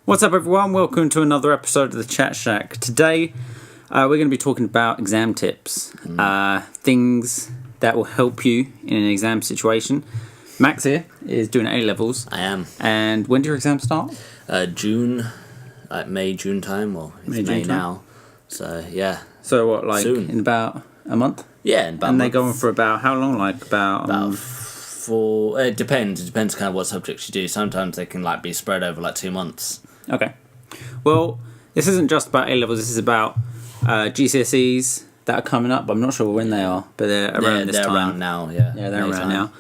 What's up, everyone? Welcome to another episode of the Chat Shack. Today, we're going to be talking about exam tips, things that will help you in an exam situation. Max here is doing A-levels. I am. And when do your exams start? June, like May, June time. Well, it's May now. So, yeah. So what, like soon. In about a month? Yeah, in about a month. And they go on for about how long? Like about 4... It depends. It depends kind of what subjects you do. Sometimes they can like be spread over like 2 months. Okay. Well, this isn't just about A-levels. This is about GCSEs that are coming up. I'm not sure when they are, but they're around this time. They're around now, yeah. Yeah, they're around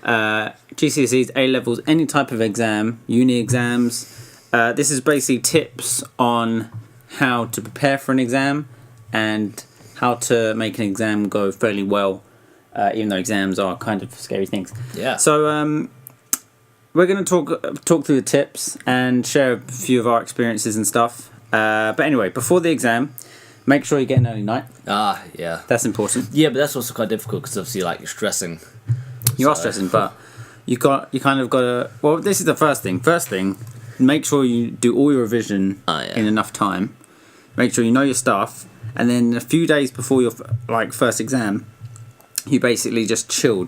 now. GCSEs, A-levels, any type of exam, uni exams. This is basically tips on how to prepare for an exam and how to make an exam go fairly well, even though exams are kind of scary things. Yeah. So we're going to talk through the tips and share a few of our experiences and stuff. But anyway, before the exam, make sure you get an early night. Ah, yeah. That's important. Yeah, but that's also quite difficult because obviously like you're stressing. You are stressing, but you kind of got to... Well, this is the first thing. First thing, make sure you do all your revision in enough time. Make sure you know your stuff. And then a few days before your first exam, you basically just chill.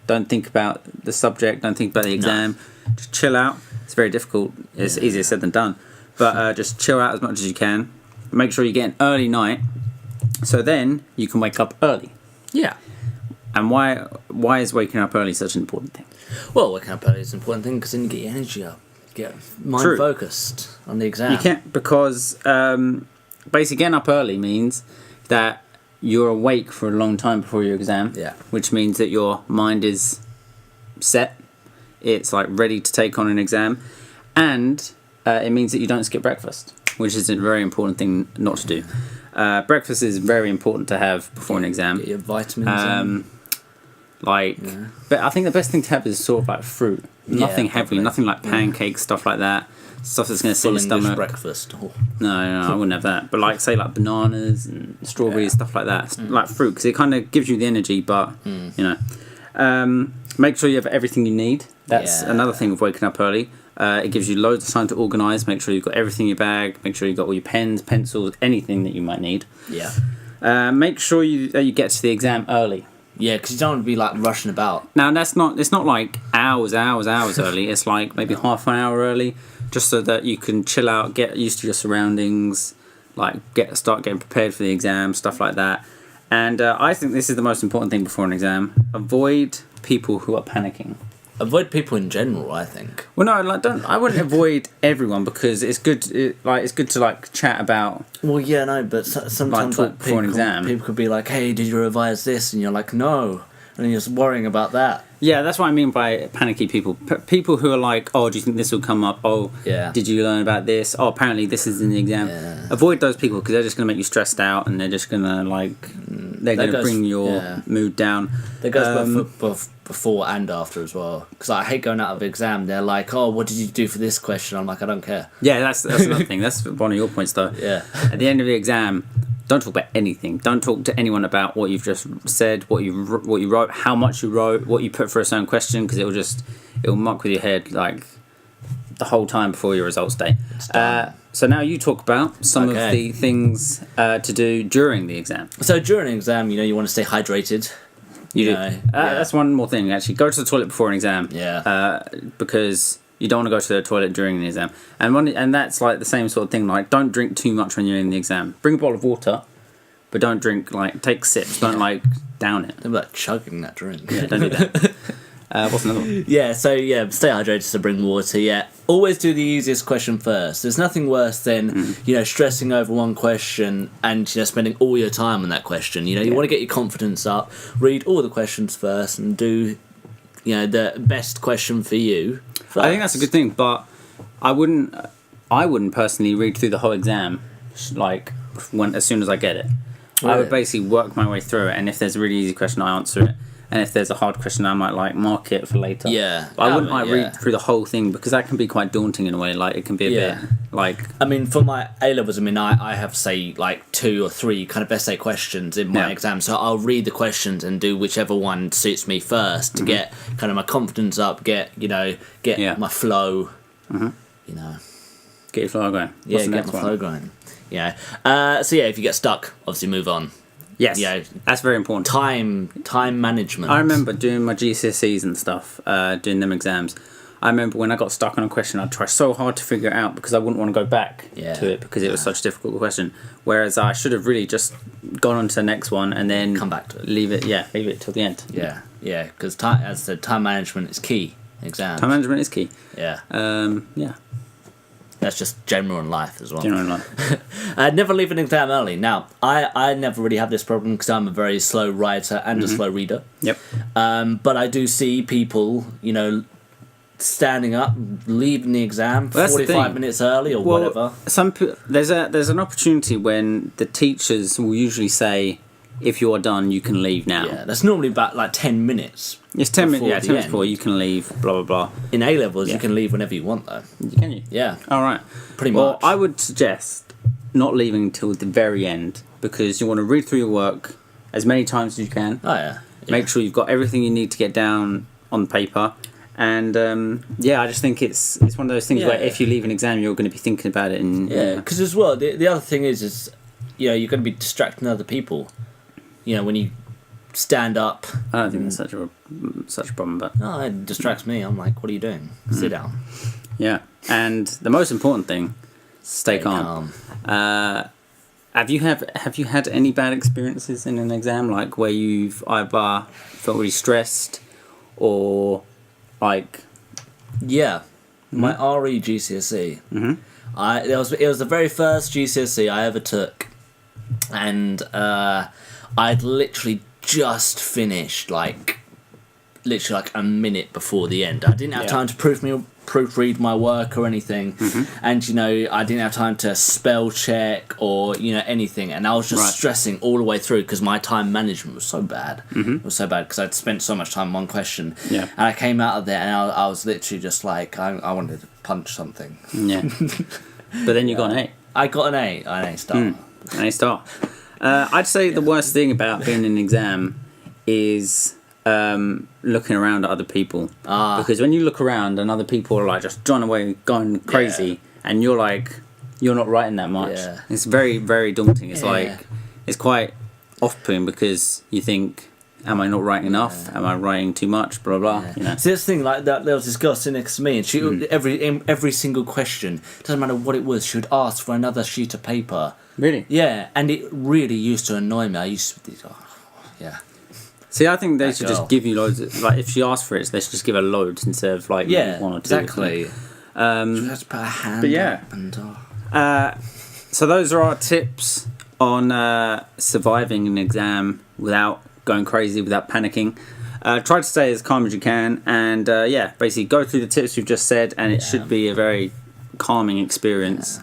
Don't think about the subject. Don't think about the exam. No. Just chill out. It's very difficult. It's easier said than done. But just chill out as much as you can. Make sure you get an early night. So then you can wake up early. Yeah. And why is waking up early such an important thing? Well, waking up early is an important thing because then you get your energy up. You get mind focused on the exam. You can't, because basically getting up early means that you're awake for a long time before your exam. Yeah. Which means that your mind is set. It's like ready to take on an exam. And it means that you don't skip breakfast, which is a very important thing not to do. Breakfast is very important to have before an exam. Get your vitamins in. But I think the best thing to have is sort of like fruit. Nothing heavy, nothing like pancakes, stuff like that. Stuff that's going to sit in your stomach. Breakfast. Oh. No, I wouldn't have that. But like bananas and strawberries, stuff like that. Like fruit, because it kind of gives you the energy, but, make sure you have everything you need. That's another thing of waking up early. It gives you loads of time to organise. Make sure you've got everything in your bag. Make sure you've got all your pens, pencils, anything that you might need. Yeah. Make sure you get to the exam early. Yeah, because you don't want to be like rushing about. Now it's not like hours early. It's like maybe half an hour early, just so that you can chill out, get used to your surroundings, start getting prepared for the exam, stuff like that. And I think this is the most important thing before an exam. Avoid people who are panicking. Avoid people in general, I think. Well, no, I wouldn't avoid everyone because it's good. It's good to chat about. Well, yeah, no, but sometimes before an exam, people could be like, "Hey, did you revise this?" And you're like, "No," and you're just worrying about that. Yeah, that's what I mean by panicky people. People who are like, "Oh, do you think this will come up? Oh, did you learn about this? Oh, apparently this is in the exam." Yeah. Avoid those people because they're just going to make you stressed out and they're just going to they're going to bring your mood down. That goes before and after as well. Because I hate going out of exam. They're like, "Oh, what did you do for this question?" I'm like, "I don't care." Yeah, that's another thing. That's one of your points, though. Yeah. At the end of the exam, don't talk about anything. Don't talk to anyone about what you've just said, what you wrote, how much you wrote, what you put for a certain question, because it'll muck with your head the whole time before your results day. So now you talk about some of the things to do during the exam. So during an exam, you want to stay hydrated. You do. That's one more thing, actually. Go to the toilet before an exam. Yeah. Because you don't want to go to the toilet during the exam. And that's like the same sort of thing. Like, don't drink too much when you're in the exam. Bring a bottle of water, but don't drink, take sips. Don't, down it. They're like chugging that drink. Yeah, don't do that. What's another one? Yeah, so stay hydrated, so bring water, Always do the easiest question first. There's nothing worse than, stressing over one question and, spending all your time on that question. You want to get your confidence up, read all the questions first and do, the best question for you first. I think that's a good thing, but I wouldn't personally read through the whole exam, as soon as I get it. Really? I would basically work my way through it, and if there's a really easy question, I answer it. And if there's a hard question, I might mark it for later. Yeah. But I wouldn't read through the whole thing because that can be quite daunting in a way. It can be a bit I mean, for my A-levels, I have, say, 2 or 3 kind of essay questions in my exam. So I'll read the questions and do whichever one suits me first to get kind of my confidence up, get my flow, Get your flow going. Yeah, What's the get next my one? flow going. Yeah. So yeah, if you get stuck, obviously move on. Yes, Yeah. that's very important. Time management. I remember doing my GCSEs and stuff, doing them exams. I remember when I got stuck on a question, I'd try so hard to figure it out because I wouldn't want to go back to it because it was such a difficult question. Whereas I should have really just gone on to the next one and then Come back to it. Leave it till the end. Yeah, yeah, because as I said, time management is key in exams. Time management is key. Yeah. Yeah. That's just general in life as well. Generally like. Never leave an exam early. Now, I never really have this problem because I'm a very slow writer and a slow reader. Yep. But I do see people, standing up, leaving the exam Well, that's the 45 thing. minutes early or whatever. There's an opportunity when the teachers will usually say, if you're done, you can leave now. Yeah, that's normally about like 10 minutes. It's 10 minutes. before Yeah, the 10 minutes end. before you can leave. Blah blah blah. In A levels, Yeah. you can leave whenever you want, though. Can you? Yeah, All right. pretty Well, much. I would suggest not leaving until the very end because you want to read through your work as many times as you can. Oh yeah. Make sure you've got everything you need to get down on paper. And I just think it's one of those things where Yeah. if you leave an exam, you're going to be thinking about it. And Yeah, because as well, the other thing is you're going to be distracting other people. When you stand up. I don't think that's such a problem, but Oh, it distracts me. I'm like, what are you doing? Sit down. yeah. And the most important thing, stay calm. Have you had any bad experiences in an exam, like where you've either felt really stressed or like Yeah, my RE GCSE. Mhm. It was the very first GCSE I ever took, and I'd literally just finished like a minute before the end. I didn't have Yeah. time to proofread my work or anything, and I didn't have time to spell check or anything, and I was just Right. stressing all the way through because my time management was so bad. It was so bad because I'd spent so much time on one question, Yeah. and I came out of there and I was literally just like I wanted to punch something. yeah. But then you got an A. I got an A star. An A star. I'd say the worst thing about being in an exam is looking around at other people. Because when you look around and other people are like just drawn away, going crazy, and you're not writing that much. Yeah. It's very, very daunting. It's Yeah. like it's quite off-putting because you think, am I not writing enough? Am I writing too much? Blah blah. See, this thing like that. There was this girl sitting next to me, and she every single question, doesn't matter what it was, she would ask for another sheet of paper. Really? Yeah, and it really used to annoy me. I used to, yeah. See, I think they That should girl. just give you loads. Like, if she asks for it, they should just give her loads instead of like maybe one or two. exactly. She had to put her hand but yeah. up and So those are our tips on surviving an exam without going crazy, without panicking. Try to stay as calm as you can, and basically go through the tips we've just said, and it should be a very calming experience.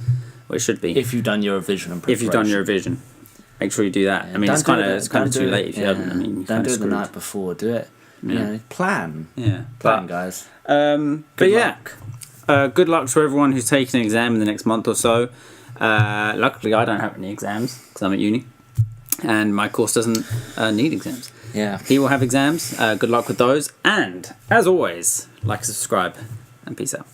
Well, it should be. if you've done your revision and preparation. If you've done your revision, make sure you do that. I mean, it's kind of too late if you haven't. I mean, you're don't kinda do it the screwed. night before. Do it. Plan. Yeah, Plan, guys. but Good yeah, luck. good luck to everyone who's taking an exam in the next month or so. Luckily, I don't have any exams because I'm at uni, and my course doesn't need exams. Yeah. He will have exams. Good luck with those, and as always, like, subscribe, and peace out.